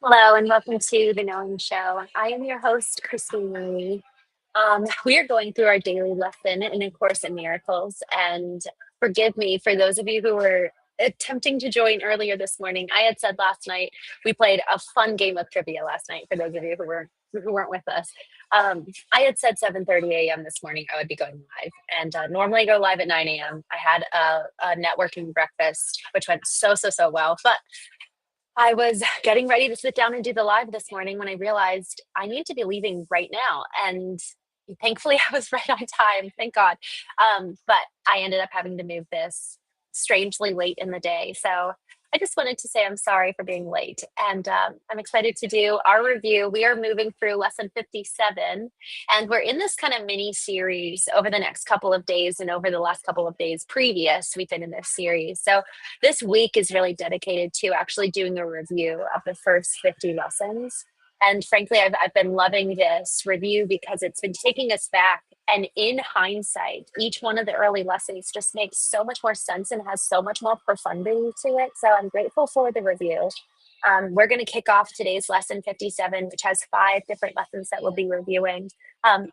Hello and welcome to the Knowing Show. I am your host, Christene Marie. We are going through our daily lesson in A Course in Miracles. And forgive me for those of you who were attempting to join earlier this morning. I had said last night we played a fun game of trivia last night. For those of you who weren't with us, I had said 7:30 a.m. this morning I would be going live, and normally I go live at 9 a.m. I had a networking breakfast, which went so well, but I was getting ready to sit down and do the live this morning when I realized I need to be leaving right now. And thankfully, I was right on time. Thank God. But I ended up having to move this strangely late in the day. So I just wanted to say I'm sorry for being late. And I'm excited to do our review. We are moving through lesson 57. And we're in this kind of mini series over the next couple of days and over the last couple of days previous. We've been in this series. So this week is really dedicated to actually doing a review of the first 50 lessons. And frankly, I've been loving this review because it's been taking us back. And in hindsight, each one of the early lessons just makes so much more sense and has so much more profundity to it. So I'm grateful for the review. We're going to kick off today's lesson 57, which has 5 different lessons that we'll be reviewing.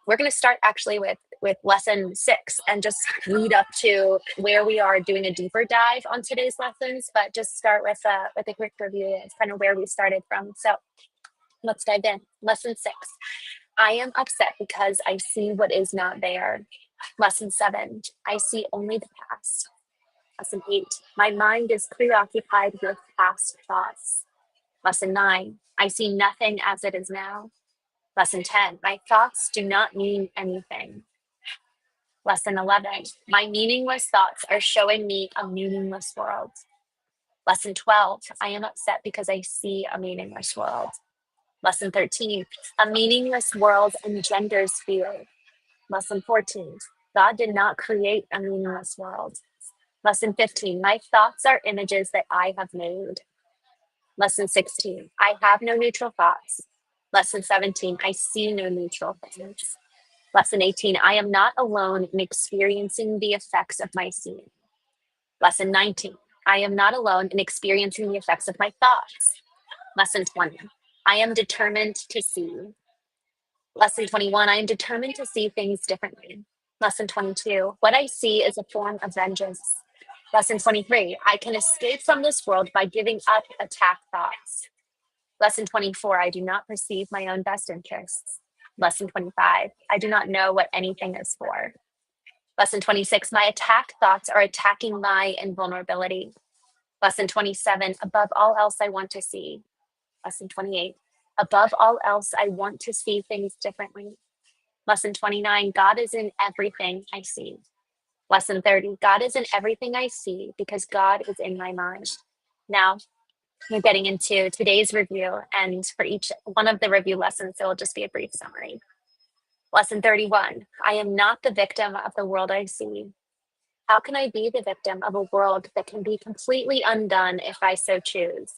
We're going to start actually with lesson 6 and just lead up to where we are doing a deeper dive on today's lessons, but just start with a quick review. It's kind of where we started from. So let's dive in. Lesson 6. I am upset because I see what is not there. Lesson 7. I see only the past. Lesson 8. My mind is preoccupied with past thoughts. Lesson 9. I see nothing as it is now. Lesson 10. My thoughts do not mean anything. Lesson 11. My meaningless thoughts are showing me a meaningless world. Lesson 12. I am upset because I see a meaningless world. Lesson 13. A meaningless world engenders fear. Lesson 14. God did not create a meaningless world. Lesson 15. My thoughts are images that I have made. Lesson 16. I have no neutral thoughts. Lesson 17. I see no neutral things. Lesson 18. I am not alone in experiencing the effects of my seeing. Lesson 19. I am not alone in experiencing the effects of my thoughts. Lesson 20. I am determined to see. Lesson 21. I am determined to see things differently. Lesson 22. What I see is a form of vengeance. Lesson 23. I can escape from this world by giving up attack thoughts. Lesson 24. I do not perceive my own best interests. Lesson 25. I do not know what anything is for. Lesson 26. My attack thoughts are attacking my invulnerability. Lesson 27. Above all else, I want to see. Lesson 28. Above all else, I want to see things differently. Lesson 29. God is in everything I see. Lesson 30. God is in everything I see because God is in my mind. Now, we're getting into today's review, and for each one of the review lessons, it will just be a brief summary. Lesson 31. I am not the victim of the world I see. How can I be the victim of a world that can be completely undone if I so choose?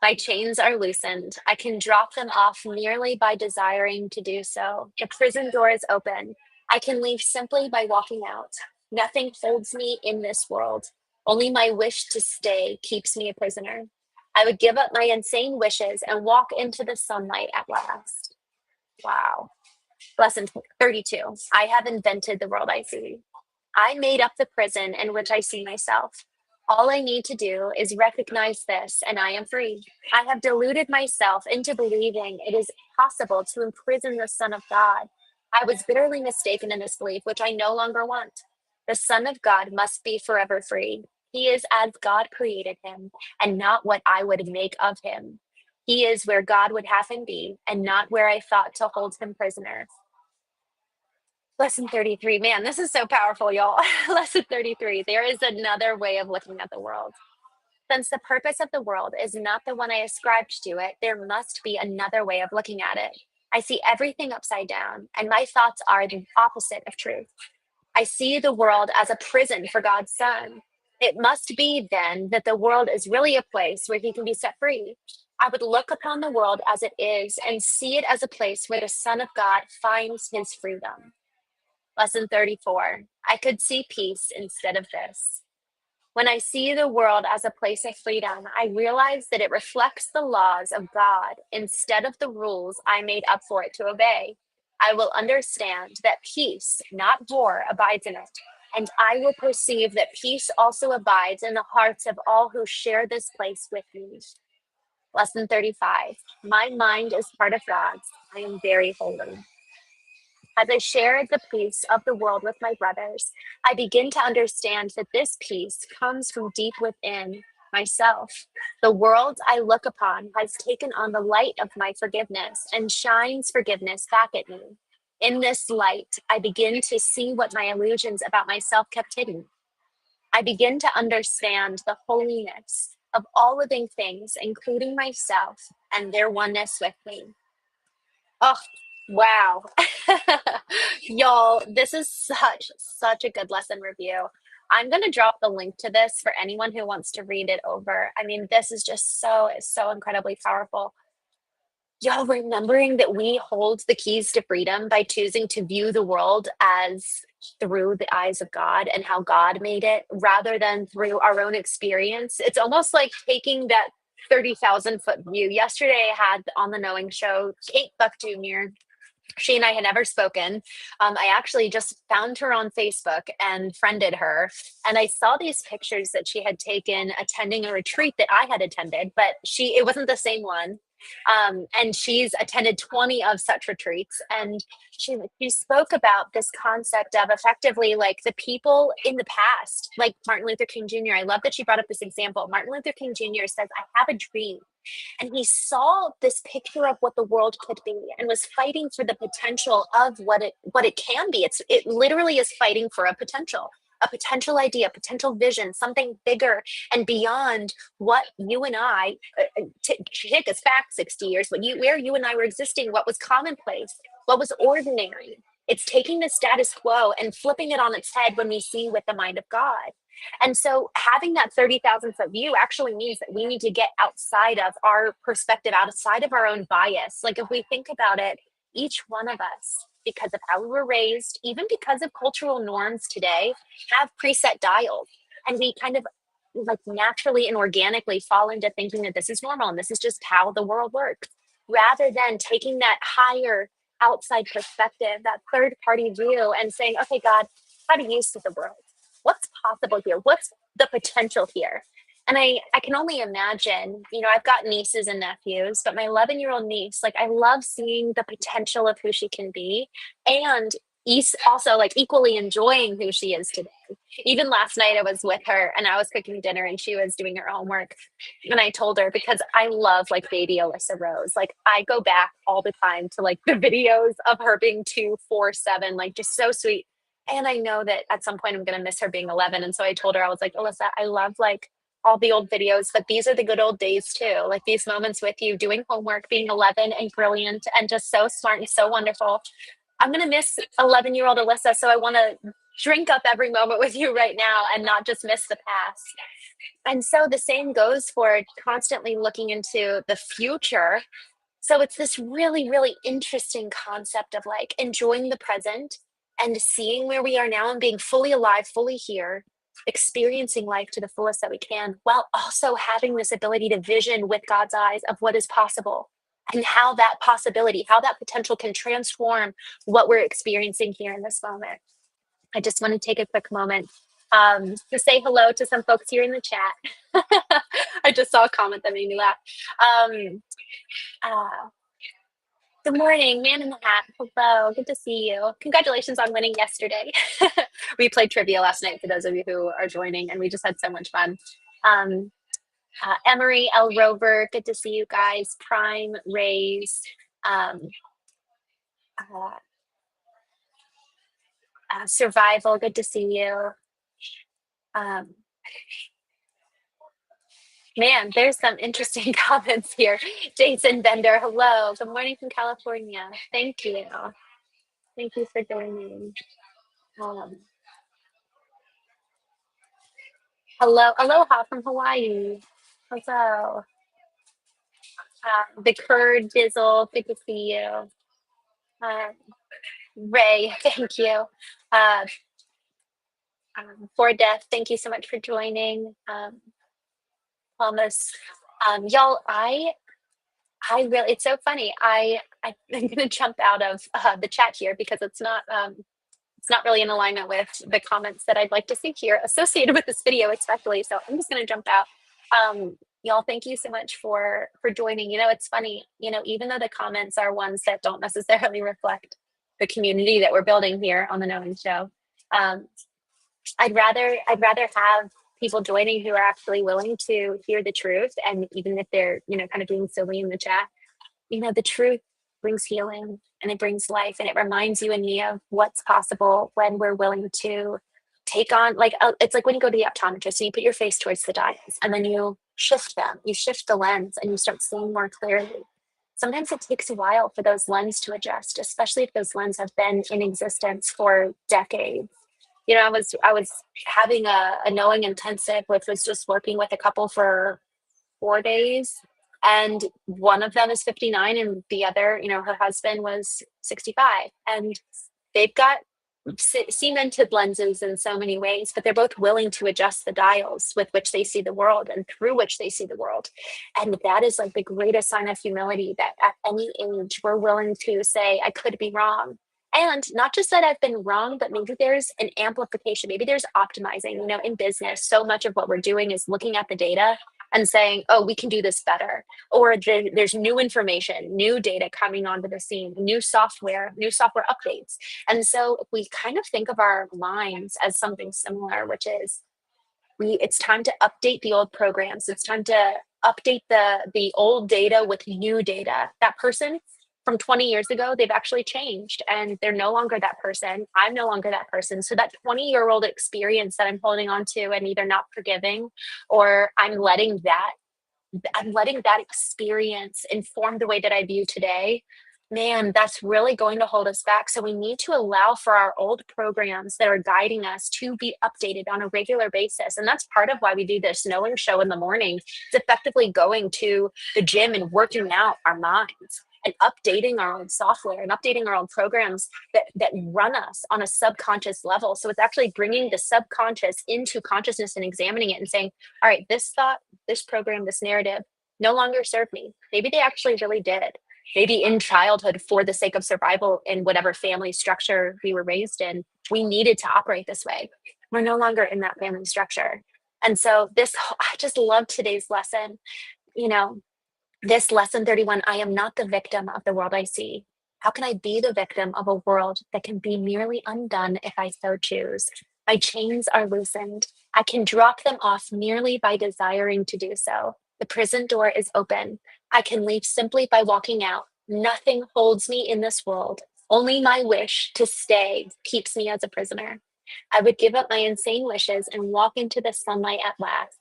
My chains are loosened. I can drop them off merely by desiring to do so. The prison door is open. I can leave simply by walking out. Nothing holds me in this world. Only my wish to stay keeps me a prisoner. I would give up my insane wishes and walk into the sunlight at last. Wow. Lesson 32. I have invented the world I see. I made up the prison in which I see myself. All I need to do is recognize this, and I am free. I have deluded myself into believing it is possible to imprison the Son of God. I was bitterly mistaken in this belief, which I no longer want. The Son of God must be forever free. He is as God created him, and not what I would make of him. He is where God would have him be, and not where I thought to hold him prisoner. Lesson 33. Man, this is so powerful, y'all. Lesson 33. There is another way of looking at the world. Since the purpose of the world is not the one I ascribed to it, there must be another way of looking at it. I see everything upside down, and my thoughts are the opposite of truth. I see the world as a prison for God's Son. It must be then that the world is really a place where he can be set free. I would look upon the world as it is and see it as a place where the Son of God finds his freedom. Lesson 34. I could see peace instead of this. When I see the world as a place of freedom, I realize that it reflects the laws of God instead of the rules I made up for it to obey. I will understand that peace, not war, abides in it. And I will perceive that peace also abides in the hearts of all who share this place with me. Lesson 35. My mind is part of God's. I am very holy. As I share the peace of the world with my brothers, I begin to understand that this peace comes from deep within myself. The world I look upon has taken on the light of my forgiveness and shines forgiveness back at me. In this light, I begin to see what my illusions about myself kept hidden. I begin to understand the holiness of all living things, including myself and their oneness with me. Oh, wow. Y'all, this is such a good lesson review. I'm going to drop the link to this for anyone who wants to read it over. I mean, this is just so incredibly powerful. Y'all, remembering that we hold the keys to freedom by choosing to view the world as through the eyes of God and how God made it rather than through our own experience. It's almost like taking that 30,000 foot view. Yesterday, I had on the Knowing Show Kate Buck Jr. She and I had never spoken. I actually just found her on Facebook and friended her. And I saw these pictures that she had taken attending a retreat that I had attended, but it wasn't the same one. And she's attended 20 of such retreats. And she spoke about this concept of effectively like the people in the past, like Martin Luther King Jr. I love that she brought up this example. Martin Luther King Jr. says, I have a dream, and he saw this picture of what the world could be and was fighting for the potential of what it can be. It literally is fighting for a potential idea, potential vision, something bigger and beyond what you and I take us back 60 years, but where you and I were existing, what was commonplace, what was ordinary. It's taking the status quo and flipping it on its head when we see with the mind of God. And so having that 30,000 foot view actually means that we need to get outside of our perspective, outside of our own bias. Like if we think about it, each one of us, because of how we were raised, even because of cultural norms today, have preset dials. And we kind of like naturally and organically fall into thinking that this is normal and this is just how the world works, rather than taking that higher outside perspective, that third party view, and saying, okay, God, how do you see the world? What's possible here? What's the potential here? And I can only imagine, I've got nieces and nephews, but my 11-year-old niece, like I love seeing the potential of who she can be, and also like equally enjoying who she is today. Even last night I was with her and I was cooking dinner and she was doing her homework. And I told her, because I love like baby Alyssa Rose, like I go back all the time to like the videos of her being 2, 4, 7, like just so sweet. And I know that at some point I'm going to miss her being 11. And so I told her, I was like, Alyssa, I love like all the old videos, but these are the good old days too. Like these moments with you doing homework, being 11 and brilliant and just so smart and so wonderful. I'm going to miss 11-year-old Alyssa. So I want to drink up every moment with you right now and not just miss the past. And so the same goes for constantly looking into the future. So it's this really, really interesting concept of like enjoying the present and seeing where we are now and being fully alive, fully here, experiencing life to the fullest that we can, while also having this ability to vision with God's eyes of what is possible and how that possibility, how that potential can transform what we're experiencing here in this moment. I just want to take a quick moment to say hello to some folks here in the chat. I just saw a comment that made me laugh. Uh, Good morning, man in the hat. Hello, good to see you. Congratulations on winning yesterday. We played trivia last night for those of you who are joining, and we just had so much fun. Um, Emery, L. Rover, good to see you guys. Prime, Rays, um, uh, Survival, good to see you. Um, Man, there's some interesting comments here. Jason Bender, hello. Good morning from California. Thank you. Thank you for joining. Um, aloha from Hawaii. Hello. The Kurd Dizzle, good to see you. Uh, Ray, thank you. Uh, For Death, thank you so much for joining. Thomas, y'all, I really, it's so funny. I'm going to jump out of the chat here because it's not really in alignment with the comments that I'd like to see here associated with this video, especially. So I'm just going to jump out. Y'all, thank you so much for joining. You know, it's funny. You know, even though the comments are ones that don't necessarily reflect the community that we're building here on the Knowing Show, um, I'd rather have people joining who are actually willing to hear the truth, and even if they're kind of being silly in the chat, the truth brings healing and it brings life, and it reminds you and me of what's possible when we're willing to take on, like, it's like when you go to the optometrist and you put your face towards the dials and then you shift the lens and you start seeing more clearly. Sometimes it takes a while for those lenses to adjust, especially if those lenses have been in existence for decades. I was having a knowing intensive, which was just working with a couple for 4 days. And one of them is 59 and the other, her husband was 65. And they've got cemented lenses in so many ways, but they're both willing to adjust the dials with which they see the world and through which they see the world. And that is like the greatest sign of humility, that at any age we're willing to say, I could be wrong. And not just that I've been wrong, but maybe there's an amplification. Maybe there's optimizing. In business, so much of what we're doing is looking at the data and saying, oh, we can do this better. Or there's new information, new data coming onto the scene, new software updates. And so we kind of think of our minds as something similar, which is it's time to update the old programs. It's time to update the old data with new data. That person from 20 years ago, they've actually changed and they're no longer that person. I'm no longer that person. So that 20-year-old experience that I'm holding on to and either not forgiving, or I'm letting that experience inform the way that I view today, man, that's really going to hold us back. So we need to allow for our old programs that are guiding us to be updated on a regular basis. And that's part of why we do this knowing show in the morning. It's effectively going to the gym and working out our minds and updating our own software and updating our own programs that run us on a subconscious level. So it's actually bringing the subconscious into consciousness and examining it and saying, all right, this thought, this program, this narrative no longer serve me. Maybe they actually really did. Maybe in childhood, for the sake of survival in whatever family structure we were raised in, we needed to operate this way. We're no longer in that family structure. And so I just love today's lesson. You know, this lesson 31, I am not the victim of the world I see. How can I be the victim of a world that can be merely undone if I so choose? My chains are loosened. I can drop them off merely by desiring to do so. The prison door is open. I can leave simply by walking out. Nothing holds me in this world. Only my wish to stay keeps me as a prisoner. I would give up my insane wishes and walk into the sunlight at last.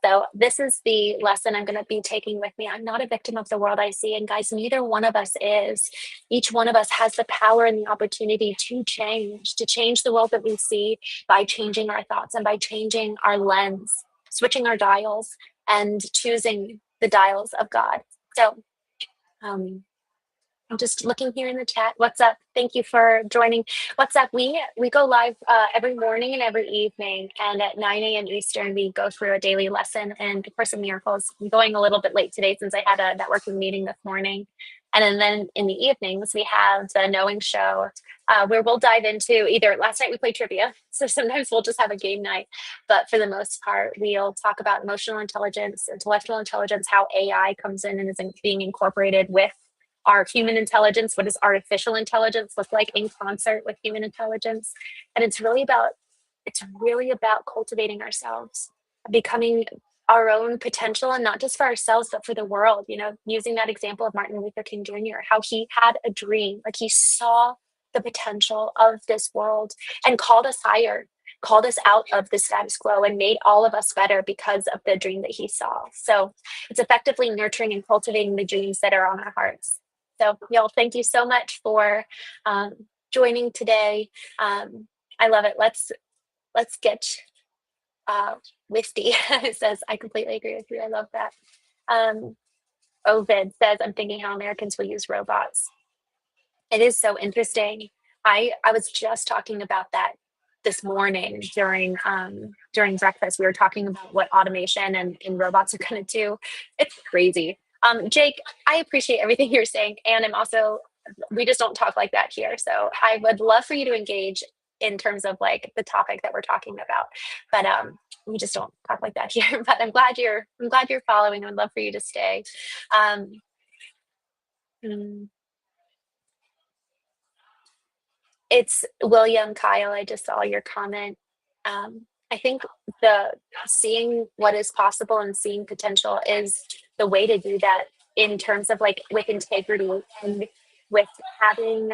So this is the lesson I'm going to be taking with me. I'm not a victim of the world I see. And guys, neither one of us is. Each one of us has the power and the opportunity to change the world that we see by changing our thoughts and by changing our lens, switching our dials and choosing the dials of God. So I'm just looking here in the chat. What's up? Thank you for joining. What's up? We go live every morning and every evening, and at 9 a.m. Eastern, we go through a daily lesson and A Course in Miracles. I'm going a little bit late today since I had a networking meeting this morning. And then in the evenings, we have the Knowing Show, where we'll dive into either, last night we played trivia, so sometimes we'll just have a game night. But for the most part, we'll talk about emotional intelligence, intellectual intelligence, how AI comes in and is being incorporated with our human intelligence. What does artificial intelligence look like in concert with human intelligence? And it's really about cultivating ourselves, becoming our own potential, and not just for ourselves, but for the world. Using that example of Martin Luther King Jr., how he had a dream, like he saw the potential of this world and called us higher, called us out of the status quo and made all of us better because of the dream that he saw. So it's effectively nurturing and cultivating the dreams that are on our hearts. So y'all, thank you so much for joining today. I love it. Let's get Wifty. It says, I completely agree with you. I love that. Ovid says, I'm thinking how Americans will use robots. It is so interesting. I was just talking about that this morning during breakfast. We were talking about what automation and robots are going to do. It's crazy. Jake, I appreciate everything you're saying, and I'm also, we just don't talk like that here. So I would love for you to engage in terms of like the topic that we're talking about, but we just don't talk like that here. But I'm glad you're following. I would love for you to stay. Um, mm, It's William Kyle. I just saw your comment. I think the seeing what is possible and seeing potential is the way to do that in terms of like with integrity and with having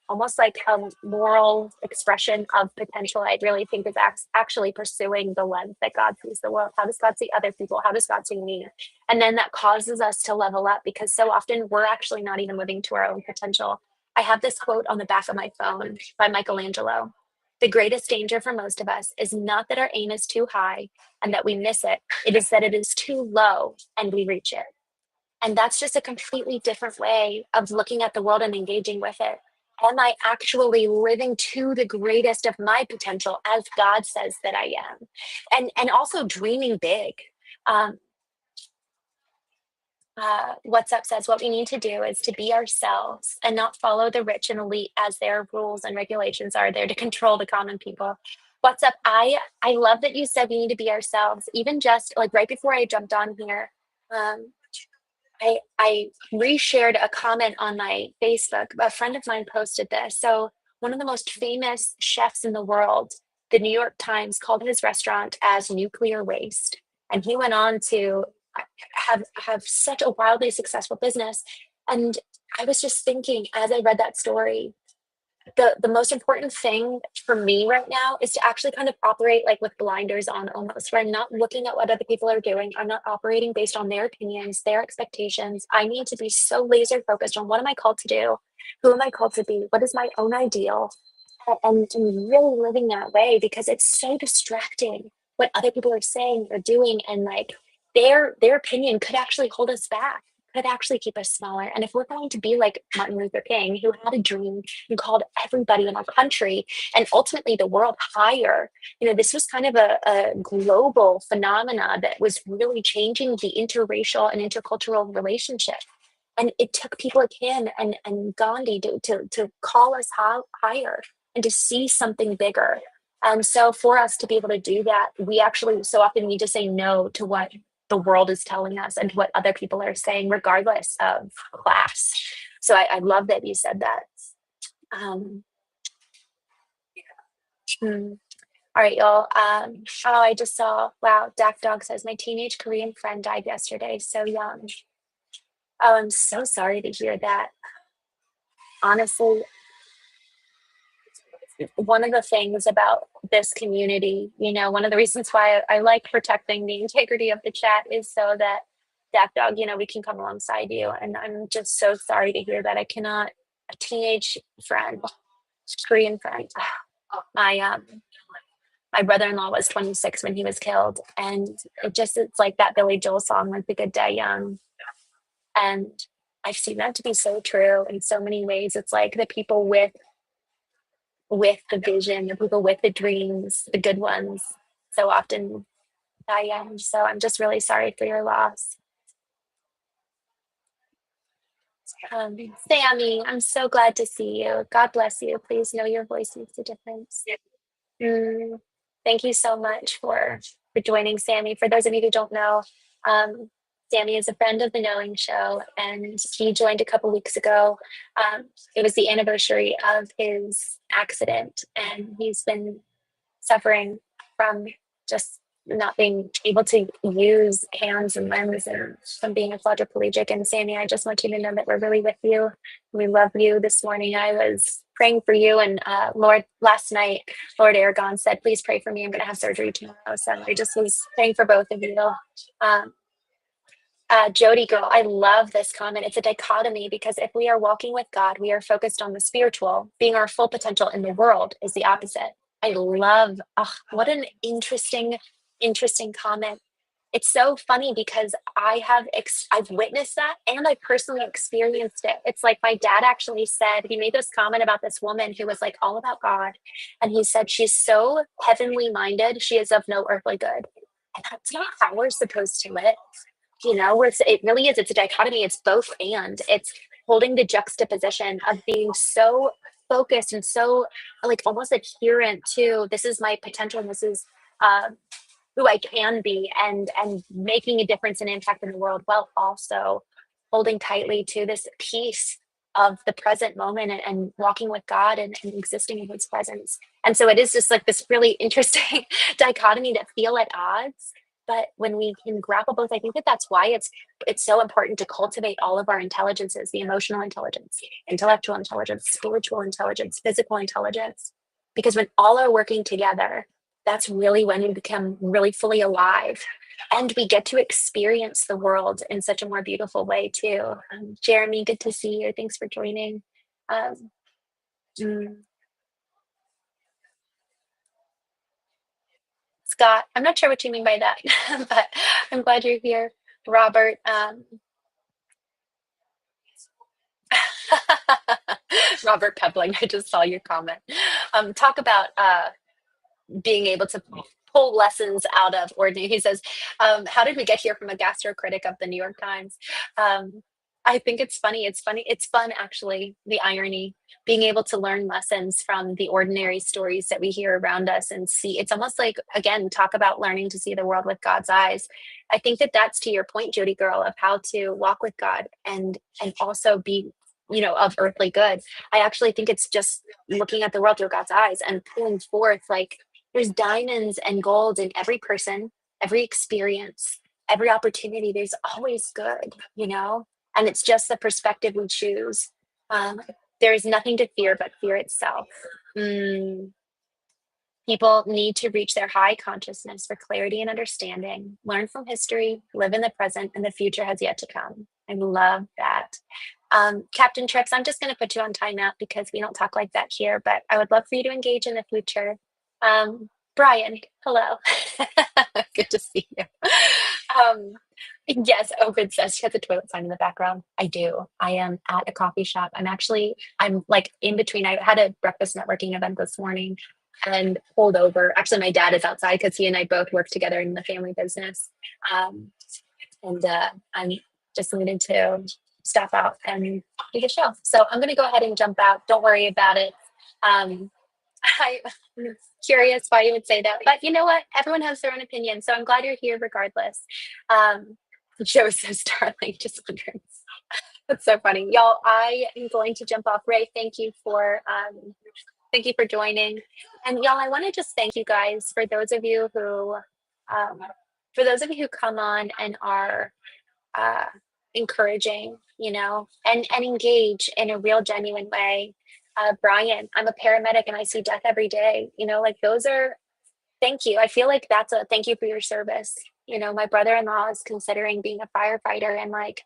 almost like a moral expression of potential. I really think is actually pursuing the lens that God sees the world. How does God see other people? How does God see me? And then that causes us to level up because so often we're actually not even living to our own potential. I have this quote on the back of my phone by Michelangelo. The greatest danger for most of us is not that our aim is too high and that we miss it. It is that it is too low and we reach it. And that's just a completely different way of looking at the world and engaging with it. Am I actually living to the greatest of my potential as God says that I am? And also dreaming big. Um, What's Up says what we need to do is to be ourselves and not follow the rich and elite as their rules and regulations are there to control the common people. What's Up? I love that you said we need to be ourselves. Even just like right before I jumped on here, um, I reshared a comment on my Facebook. A friend of mine posted this. So one of the most famous chefs in the world, the New York Times called his restaurant as nuclear waste, and he went on to have such a wildly successful business. And I was just thinking as I read that story, the most important thing for me right now is to actually kind of operate like with blinders on almost, where I'm not looking at what other people are doing. I'm not operating based on their opinions, their expectations. I need to be so laser focused on what am I called to do? Who am I called to be? What is my own ideal? And really living that way because it's so distracting what other people are saying or doing, and like their opinion could actually hold us back, could actually keep us smaller. And if we're going to be like Martin Luther King, who had a dream and called everybody in our country and ultimately the world higher, this was kind of a global phenomena that was really changing the interracial and intercultural relationship. And it took people like him and Gandhi to call us higher and to see something bigger. And so for us to be able to do that, we actually so often need to say no to what the world is telling us and what other people are saying, regardless of class. So I love that you said that. Um, hmm. All right, y'all. Oh, I just saw, wow, Dak Dog says, my teenage Korean friend died yesterday, so young. Oh, I'm so sorry to hear that. Honestly, one of the things about this community, one of the reasons why I like protecting the integrity of the chat is so that Dak Dog, we can come alongside you. And I'm just so sorry to hear that. I cannot, a teenage friend, Korean friend. My my brother-in-law was 26 when he was killed. And it's like that Billy Joel song, like The Good Die Young. And I've seen that to be so true in so many ways. It's like the people with the vision, the people with the dreams, the good ones, so often die young. So I'm just really sorry for your loss. Sammy, I'm so glad to see you. God bless you. Please know your voice makes a difference. Mm, Thank you so much for joining, Sammy. For those of you who don't know, um, Sammy is a friend of the Knowing Show, and he joined a couple weeks ago. It was the anniversary of his accident, and he's been suffering from just not being able to use hands and limbs and from being a quadriplegic. And Sammy, I just want you to know that we're really with you. We love you. This morning I was praying for you, and Lord, last night, Lord Aragon said, please pray for me. I'm going to have surgery tomorrow. So I just was praying for both of you. Um, Jody girl, I love this comment. It's a dichotomy because if we are walking with God, we are focused on the spiritual. Being our full potential in the world is the opposite. I love, what an interesting comment. it's so funny because I've witnessed that and I personally experienced it. It's like my dad actually said he made this comment about this woman who was like all about God, and he said she's so heavenly minded, she is of no earthly good, and that's not how we're supposed to live. Where it really is. It's a dichotomy. It's both and. It's holding the juxtaposition of being so focused and so like almost adherent to this is my potential and this is uh, who I can be, and making a difference and impact in the world while also holding tightly to this piece of the present moment, and walking with God, and existing in his presence. And so it is just like this really interesting dichotomy that feel at odds. But when we can grapple both, I think that that's why it's so important to cultivate all of our intelligences: the emotional intelligence, intellectual intelligence, spiritual intelligence, physical intelligence. Because when all are working together, that's really when we become really fully alive, and we get to experience the world in such a more beautiful way too. Jeremy, good to see you. Thanks for joining. um, mm, Scott, I'm not sure what you mean by that, but I'm glad you're here. Robert, Robert Pebling, I just saw your comment. Talk about being able to pull lessons out of ordinary. He says, "How did we get here?" From a gastro critic of the New York Times. Um, I think it's funny. It's funny. It's fun, actually. The irony, being able to learn lessons from the ordinary stories that we hear around us and see. It's almost like, again, talk about learning to see the world with God's eyes. I think that that's to your point, Jody girl, of how to walk with God, and also be, of earthly good. I actually think it's just looking at the world through God's eyes and pulling forth, like, there's diamonds and gold in every person, every experience, every opportunity. There's always good. And it's just the perspective we choose. Um, there is nothing to fear but fear itself. Mm, People need to reach their high consciousness for clarity and understanding, learn from history, live in the present, and the future has yet to come. I love that. Captain Trips, I'm just going to put you on timeout because we don't talk like that here, but I would love for you to engage in the future. Brian, hello. Good to see you. Um, yes, Ovid says she has a toilet sign in the background. I do. I am at a coffee shop. I'm like in between. I had a breakfast networking event this morning and pulled over. Actually, my dad is outside because he and I both work together in the family business. Um, and I'm just needed to stop out and do the show. So I'm going to go ahead and jump out. Don't worry about it. Um, I'm curious why you would say that, but you know what? Everyone has their own opinion, so I'm glad you're here regardless. Um, Joe says, "Darling, just wondering." That's so funny, y'all. I am going to jump off. Ray, thank you for joining, and y'all, I want to just thank you guys um, for those of you who come on and are uh, encouraging, and engage in a real, genuine way. Brian, I'm a paramedic and I see death every day. Like those are, thank you. I feel like that's a thank you for your service. My brother in law is considering being a firefighter, and like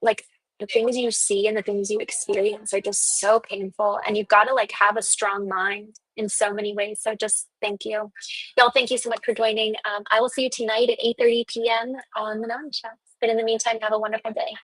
like the things you see and the things you experience are just so painful, and you've got to like have a strong mind in so many ways. So just thank you, y'all. Thank you so much for joining. I will see you tonight at 8:30 p.m. on the Melanie Show. But in the meantime, have a wonderful day.